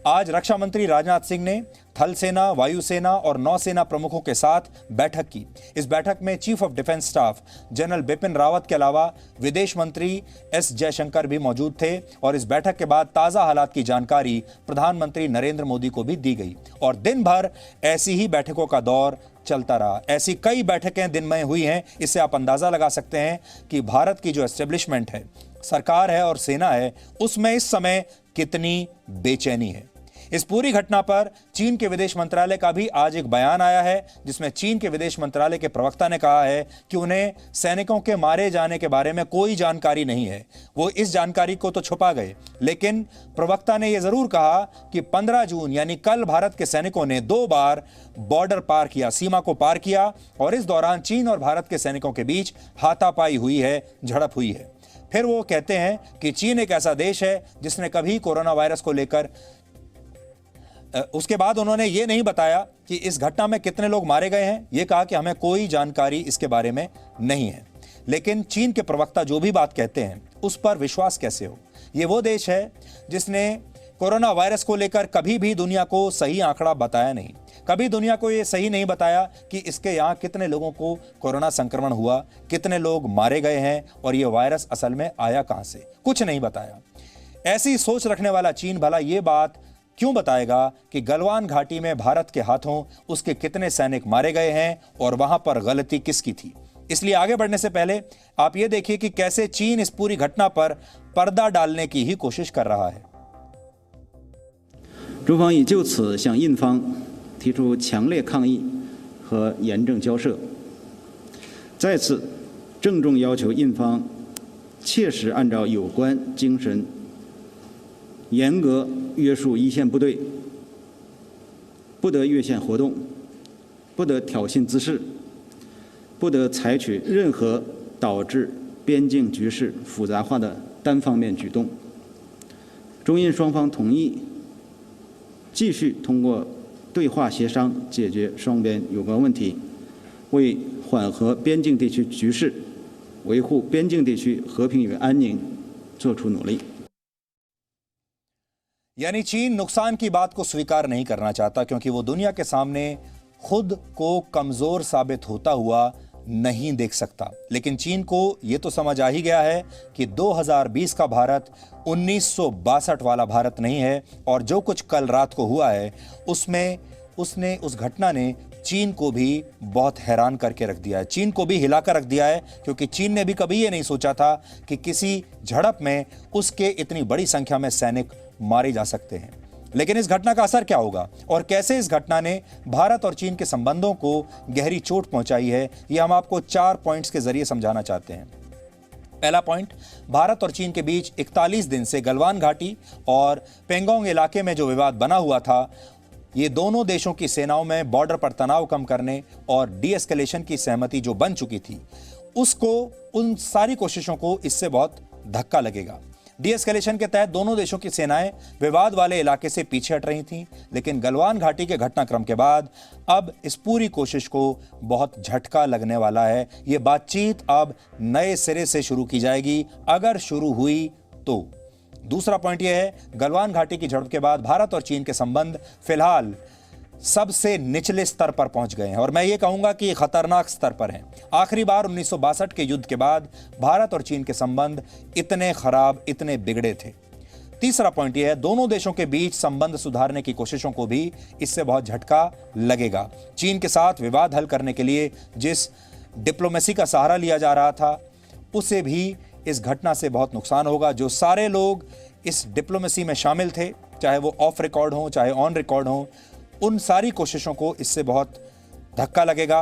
आज रक्षा मंत्री राजनाथ सिंह ने थल सेना, वायुसेना और नौसेना प्रमुखों के साथ बैठक की। इस बैठक में chief of defence staff general Bipin Rawat के अलावा विदेश मंत्री एस जयशंकर भी मौजूद थे और इस बैठक के बाद ताजा हालात की जानकारी प्रधानमंत्री नरेंद्र मोदी को भी दी गई और दिन भर ऐसी ही बैठकों का दौर चलता रहा। ऐसी कई बैठकें दिन में हुई हैं। इससे आप अंदाजा लगा सकते हैं कि भारत की जो एस्टेब्लिशमेंट है, सरकार है और सेना है, उसमें इस समय कितनी बेचैनी है। इस पूरी घटना पर चीन के विदेश मंत्रालय का भी आज एक बयान आया है, जिसमें चीन के विदेश मंत्रालय के प्रवक्ता ने कहा है कि उन्हें सैनिकों के मारे जाने के बारे में कोई जानकारी नहीं है। वो इस जानकारी को तो छुपा गए, लेकिन प्रवक्ता ने यह जरूर कहा कि 15 जून यानी कल भारत के सैनिकों ने 2 बार बॉर्डर पार किया, सीमा को पार किया और इस दौरान चीन और भारत के सैनिकों के बीच हाथापाई हुई है, झड़प हुई है। फिर वो कहते हैं कि चीन एक ऐसा देश है जिसने कभी कोरोना वायरस को लेकर, उसके बाद उन्होंने ये नहीं बताया कि इस घटना में कितने लोग मारे गए हैं। ये कहा कि हमें कोई जानकारी इसके बारे में नहीं है। लेकिन चीन के प्रवक्ता जो भी बात कहते हैं उस पर विश्वास कैसे हो। ये वो देश है जिसने कोरोना वायरस को लेकर कभी भी दुनिया को सही आंकड़ा बताया नहीं, कभी दुनिया को ये सही नहीं बताया कि इसके यहाँ कितने लोगों को कोरोना संक्रमण हुआ, कितने लोग मारे गए हैं और ये वायरस असल में आया कहां से, कुछ नहीं बताया। ऐसी सोच रखने वाला चीन भला ये बात क्यों बताएगा कि गलवान घाटी में भारत के हाथों उसके कितने सैनिक मारे गए हैं और वहां पर गलती किसकी थी। इसलिए आगे बढ़ने से पहले आप ये देखिए कि कैसे चीन इस पूरी घटना पर पर्दा डालने की ही कोशिश कर रहा है। 中方已就此向印方提出强烈抗议和严正交涉，再次郑重要求印方切实按照有关精神，严格约束一线部队，不得越线活动，不得挑衅滋事，不得采取任何导致边境局势复杂化的单方面举动。中印双方同意继续通过对话协商解决双边有关问题，为缓和边境地区局势、维护边境地区和平与安宁做出努力。 यानी चीन नुकसान की बात को स्वीकार नहीं करना चाहता, क्योंकि वो दुनिया के सामने खुद को कमजोर साबित होता हुआ नहीं देख सकता। लेकिन चीन को ये तो समझ आ ही गया है कि 2020 का भारत 1962 वाला भारत नहीं है और जो कुछ कल रात को हुआ है उस घटना ने चीन को भी बहुत हैरान करके रख दिया है, चीन को भी हिलाकर रख दिया है, क्योंकि चीन ने भी कभी ये नहीं सोचा था कि किसी झड़प में उसके इतनी बड़ी संख्या में सैनिक मारे जा सकते हैं। लेकिन इस घटना का असर क्या होगा और कैसे इस घटना ने भारत और चीन के संबंधों को गहरी चोट पहुंचाई है, ये हम आपको 4 पॉइंट्स के जरिए समझाना चाहते हैं। पहला पॉइंट, भारत और चीन के बीच 41 दिन से गलवान घाटी और पेंगोंग इलाके में जो विवाद बना हुआ था, ये दोनों देशों की सेनाओं में बॉर्डर पर तनाव कम करने और डी-एस्केलेशन की सहमति जो बन चुकी थी, उन सारी कोशिशों को इससे बहुत धक्का लगेगा। डी-एस्केलेशन के तहत दोनों देशों की सेनाएं विवाद वाले इलाके से पीछे हट रही थीं, लेकिन गलवान घाटी के घटनाक्रम के बाद अब इस पूरी कोशिश को बहुत झटका लगने वाला है। ये बातचीत अब नए सिरे से शुरू की जाएगी, अगर शुरू हुई तो। दूसरा पॉइंट यह है, गलवान घाटी की झड़प के बाद भारत और चीन के संबंध फिलहाल सबसे निचले स्तर पर पहुंच गए हैं और मैं ये कहूंगा कि खतरनाक स्तर पर हैं। आखिरी बार 1962 के युद्ध के बाद भारत और चीन के संबंध इतने खराब, इतने बिगड़े थे। तीसरा पॉइंट यह है, दोनों देशों के बीच संबंध सुधारने की कोशिशों को भी इससे बहुत झटका लगेगा। चीन के साथ विवाद हल करने के लिए जिस डिप्लोमेसी का सहारा लिया जा रहा था, उसे भी इस घटना से बहुत नुकसान होगा। जो सारे लोग इस डिप्लोमेसी में शामिल थे, चाहे वो ऑफ रिकॉर्ड हो चाहे ऑन रिकॉर्ड हो, उन सारी कोशिशों को इससे बहुत धक्का लगेगा।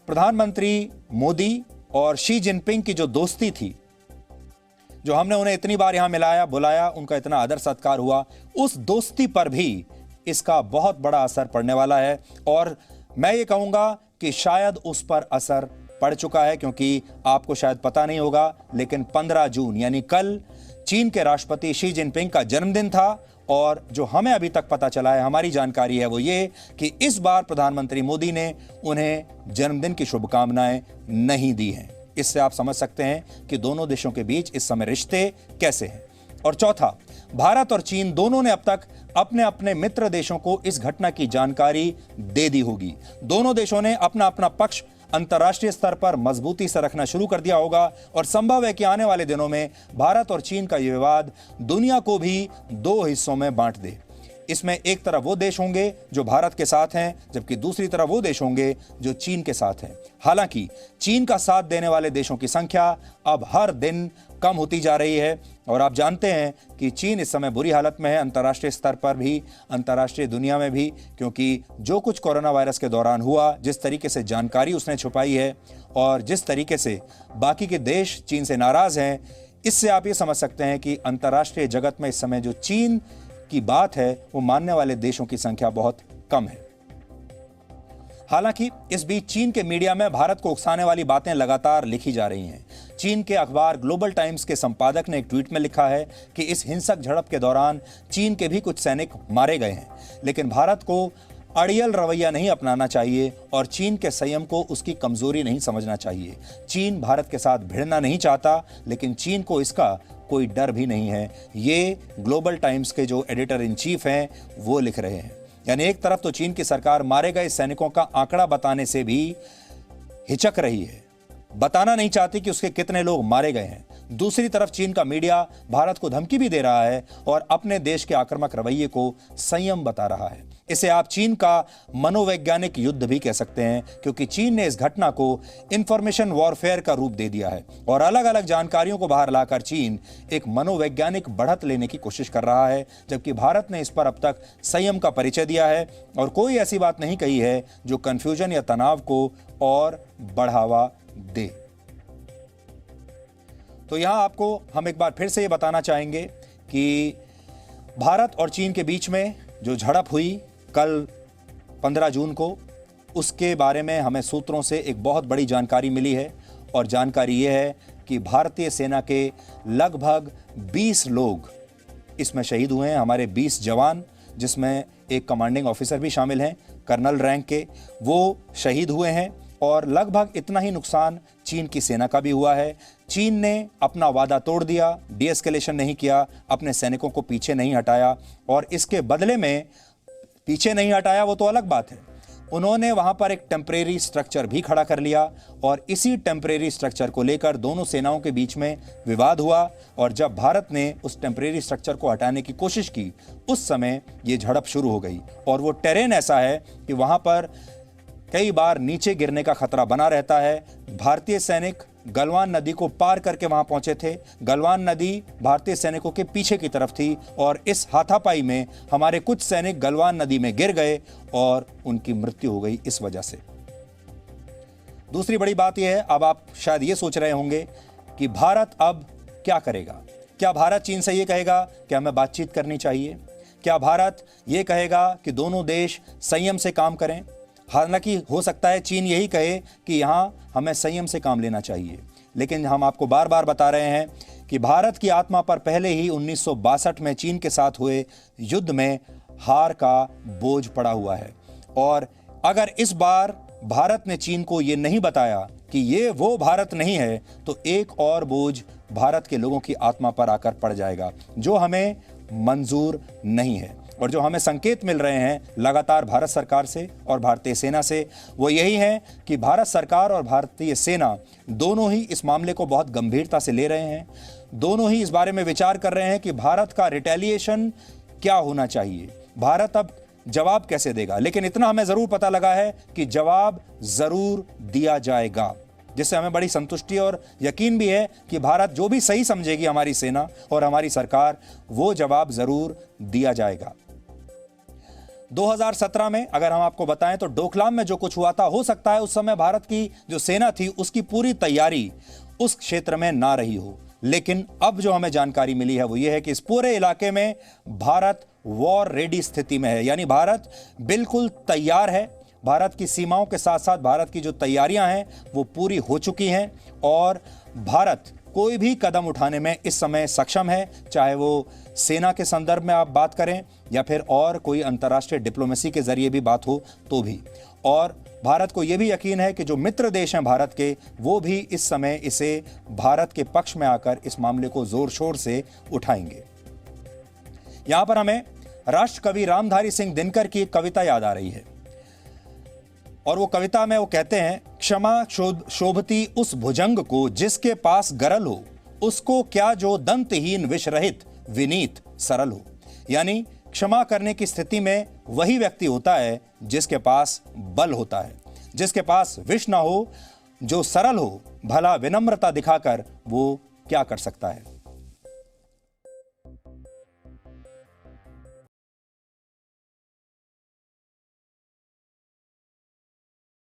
प्रधानमंत्री मोदी और शी जिनपिंग की जो दोस्ती थी, जो हमने उन्हें इतनी बार यहां मिलाया बुलाया, उनका इतना आदर सत्कार हुआ, उस दोस्ती पर भी इसका बहुत बड़ा असर पड़ने वाला है और मैं ये कहूंगा कि शायद उस पर असर पड़ चुका है, क्योंकि आपको शायद पता नहीं होगा, लेकिन 15 जून यानी कल चीन के राष्ट्रपति शी जिनपिंग का जन्मदिन था और जो हमें अभी तक पता चला है, हमारी जानकारी है वो ये कि इस बार प्रधानमंत्री मोदी ने उन्हें जन्मदिन की शुभकामनाएं नहीं दी हैं। इससे आप समझ सकते हैं कि दोनों देशों के बीच इस समय रिश्ते कैसे हैं। और चौथा, भारत और चीन दोनों ने अब तक अपने अपने मित्र देशों को इस घटना की जानकारी दे दी होगी। दोनों देशों ने अपना अपना पक्ष अंतर्राष्ट्रीय स्तर पर मजबूती से रखना शुरू कर दिया होगा और संभव है कि आने वाले दिनों में भारत और चीन का यह विवाद दुनिया को भी दो हिस्सों में बांट दे। इसमें एक तरफ वो देश होंगे जो भारत के साथ हैं, जबकि दूसरी तरफ वो देश होंगे जो चीन के साथ हैं। हालांकि चीन का साथ देने वाले देशों की संख्या अब हर दिन कम होती जा रही है और आप जानते हैं कि चीन इस समय बुरी हालत में है, अंतर्राष्ट्रीय स्तर पर भी, अंतर्राष्ट्रीय दुनिया में भी, क्योंकि जो कुछ कोरोना वायरस के दौरान हुआ, जिस तरीके से जानकारी उसने छुपाई है और जिस तरीके से बाकी के देश चीन से नाराज हैं, इससे आप ये समझ सकते हैं कि अंतर्राष्ट्रीय जगत में इस समय जो चीन की बात है वो मानने वाले देशों की संख्या बहुत कम है। हालांकि इस बीच चीन के मीडिया में भारत को उकसाने वाली बातें लगातार लिखी जा रही हैं। चीन के अखबार ग्लोबल टाइम्स के संपादक ने एक ट्वीट में लिखा है कि इस हिंसक झड़प के दौरान चीन के भी कुछ सैनिक मारे गए हैं, लेकिन भारत को अड़ियल रवैया नहीं अपनाना चाहिए और चीन के संयम को उसकी कमजोरी नहीं समझना चाहिए। चीन भारत के साथ भिड़ना नहीं चाहता, लेकिन चीन को इसका कोई डर भी नहीं है। ये ग्लोबल टाइम्स के जो एडिटर इन चीफ हैं वो लिख रहे हैं। यानी एक तरफ तो चीन की सरकार मारे गए सैनिकों का आंकड़ा बताने से भी हिचक रही है, बताना नहीं चाहती कि उसके कितने लोग मारे गए हैं। दूसरी तरफ चीन का मीडिया भारत को धमकी भी दे रहा है और अपने देश के आक्रामक रवैये को संयम बता रहा है। इसे आप चीन का मनोवैज्ञानिक युद्ध भी कह सकते हैं, क्योंकि चीन ने इस घटना को इंफॉर्मेशन वॉरफेयर का रूप दे दिया है और अलग अलग जानकारियों को बाहर लाकर चीन एक मनोवैज्ञानिक बढ़त लेने की कोशिश कर रहा है, जबकि भारत ने इस पर अब तक संयम का परिचय दिया है और कोई ऐसी बात नहीं कही है जो कंफ्यूजन या तनाव को और बढ़ावा दे। तो यहां आपको हम एक बार फिर से ये बताना चाहेंगे कि भारत और चीन के बीच में जो झड़प हुई कल 15 जून को, उसके बारे में हमें सूत्रों से एक बहुत बड़ी जानकारी मिली है और जानकारी ये है कि भारतीय सेना के लगभग 20 लोग इसमें शहीद हुए हैं। हमारे 20 जवान, जिसमें एक कमांडिंग ऑफिसर भी शामिल हैं, कर्नल रैंक के, वो शहीद हुए हैं और लगभग इतना ही नुकसान चीन की सेना का भी हुआ है। चीन ने अपना वादा तोड़ दिया, डीएस्केलेशन नहीं किया, अपने सैनिकों को पीछे नहीं हटाया और इसके बदले में, पीछे नहीं हटाया वो तो अलग बात है, उन्होंने वहां पर एक टेम्परेरी स्ट्रक्चर भी खड़ा कर लिया और इसी टेम्परेरी स्ट्रक्चर को लेकर दोनों सेनाओं के बीच में विवाद हुआ और जब भारत ने उस टेम्परेरी स्ट्रक्चर को हटाने की कोशिश की, उस समय ये झड़प शुरू हो गई। और वो टेरेन ऐसा है कि वहां पर कई बार नीचे गिरने का खतरा बना रहता है। भारतीय सैनिक गलवान नदी को पार करके वहां पहुंचे थे। गलवान नदी भारतीय सैनिकों के पीछे की तरफ थी और इस हाथापाई में हमारे कुछ सैनिक गलवान नदी में गिर गए और उनकी मृत्यु हो गई इस वजह से। दूसरी बड़ी बात यह है, अब आप शायद ये सोच रहे होंगे कि भारत अब क्या करेगा। क्या भारत चीन से ये कहेगा कि हमें बातचीत करनी चाहिए? क्या भारत ये कहेगा कि दोनों देश संयम से काम करें? हालांकि हो सकता है चीन यही कहे कि यहाँ हमें संयम से काम लेना चाहिए, लेकिन हम आपको बार बार बता रहे हैं कि भारत की आत्मा पर पहले ही 1962 में चीन के साथ हुए युद्ध में हार का बोझ पड़ा हुआ है और अगर इस बार भारत ने चीन को ये नहीं बताया कि ये वो भारत नहीं है, तो एक और बोझ भारत के लोगों की आत्मा पर आकर पड़ जाएगा, जो हमें मंजूर नहीं है। और जो हमें संकेत मिल रहे हैं लगातार भारत सरकार से और भारतीय सेना से, वो यही है कि भारत सरकार और भारतीय सेना दोनों ही इस मामले को बहुत गंभीरता से ले रहे हैं। दोनों ही इस बारे में विचार कर रहे हैं कि भारत का रिटेलिएशन क्या होना चाहिए, भारत अब जवाब कैसे देगा। लेकिन इतना हमें जरूर पता लगा है कि जवाब जरूर दिया जाएगा, जिससे हमें बड़ी संतुष्टि और यकीन भी है कि भारत जो भी सही समझेगी हमारी सेना और हमारी सरकार, वो जवाब जरूर दिया जाएगा। 2017 में अगर हम आपको बताएं तो डोकलाम में जो कुछ हुआ था, हो सकता है उस समय भारत की जो सेना थी उसकी पूरी तैयारी उस क्षेत्र में ना रही हो, लेकिन अब जो हमें जानकारी मिली है वो ये है कि इस पूरे इलाके में भारत वॉर रेडी स्थिति में है, यानी भारत बिल्कुल तैयार है। भारत की सीमाओं के साथ साथ भारत की जो तैयारियां हैं वो पूरी हो चुकी हैं और भारत कोई भी कदम उठाने में इस समय सक्षम है, चाहे वो सेना के संदर्भ में आप बात करें या फिर और कोई अंतर्राष्ट्रीय डिप्लोमेसी के जरिए भी बात हो तो भी। और भारत को यह भी यकीन है कि जो मित्र देश हैं भारत के, वो भी इस समय इसे भारत के पक्ष में आकर इस मामले को जोर शोर से उठाएंगे। यहां पर हमें राष्ट्र कवि रामधारी सिंह दिनकर की एक कविता याद आ रही है। और वो कविता में वो कहते हैं, क्षमा शोभती उस भुजंग को जिसके पास गरल हो, उसको क्या जो दंतहीन विषरहित विनीत सरल हो। यानी क्षमा करने की स्थिति में वही व्यक्ति होता है जिसके पास बल होता है, जिसके पास विष ना हो, जो सरल हो। भला विनम्रता दिखाकर वो क्या कर सकता है।